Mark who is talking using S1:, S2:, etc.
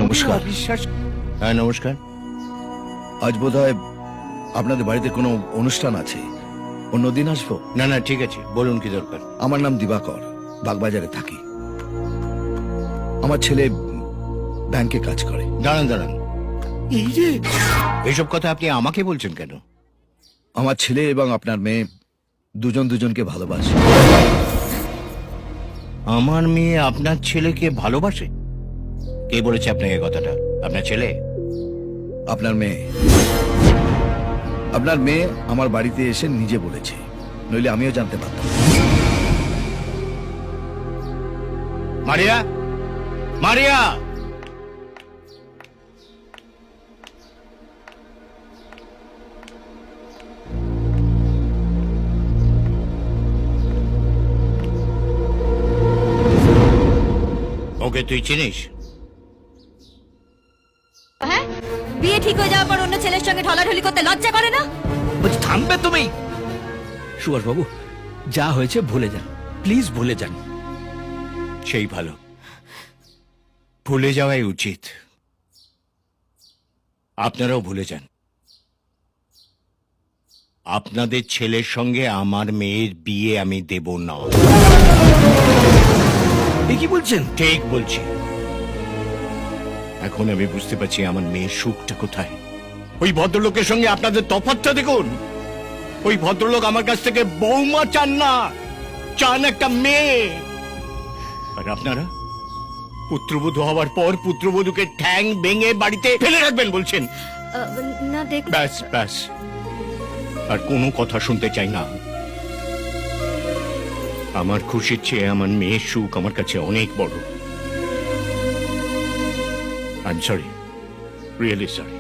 S1: নমস্কার।
S2: বিশ্বাস। হ্যাঁ নমস্কার।
S1: আজ বোধহয় আপনাদের বাড়িতে কোনো অনুষ্ঠান আছে, অন্যদিন আসবো।
S2: না না ঠিক আছে, বলুন কি দরকার।
S1: আমার নাম দিবাকর, বাগবাজারে থাকি। আমার ছেলে ব্যাংকে কাজ করে।
S2: দাঁড়ান দাঁড়ান, এই যে এসব কথা আপনি আমাকে বলছেন কেন?
S1: আমার ছেলে এবং আপনার মেয়ে দুজন দুজনকে ভালোবাসে।
S2: আমার মেয়ে আপনার ছেলেকে ভালোবাসে? কে বলেছে আপনাকে কথাটা? আপনার ছেলে?
S1: আপনার মেয়ে আপনার মেয়ে আমার বাড়িতে এসে নিজে বলেছে, নইলে আমিও জানতে পারতাম।
S2: মারিয়া, মারিয়া, ওকে তুই চিনিস?
S3: হ্যাঁ, বিয়ে ঠিক হয়ে যাওয়ার পর অন্য ছেলের সঙ্গে ঢলাঢলি করতে লজ্জা করে না?
S4: বলছি থামবে তুমি? সুভাষ বাবু, যা হয়েছে ভুলে যান, প্লিজ ভুলে যান।
S2: সেই ভালো, ভুলে যাওয়াই উচিত। আপনারাও ভুলে যান। আপনাদের ছেলের সঙ্গে আমার মেয়ের বিয়ে আমি দেব না।
S4: এ কি বলছেন?
S2: ঠিক বলছি। এখন আমি বুঝতে পারছি আমার মেয়ের সুখটা কোথায়। ওই ভদ্রলোকের সঙ্গে আপনাদের তফাৎটা দেখুন। ওই ভদ্রলোক আমার কাছ থেকে বৌমা চান না, চান একটা মেয়ে। আর আপনারা পুত্রবধূ হওয়ার পর পুত্রবধূকে ঠ্যাং ভেঙে বাড়িতে ফেলে রাখবেন বলছেন।
S3: না দেখ,
S2: ব্যাস ব্যাস, আর কোনো কথা শুনতে চাই না। আমার খুশির চেয়ে আমার মেয়ের সুখ আমার কাছে অনেক বড়। I am sorry, really sorry.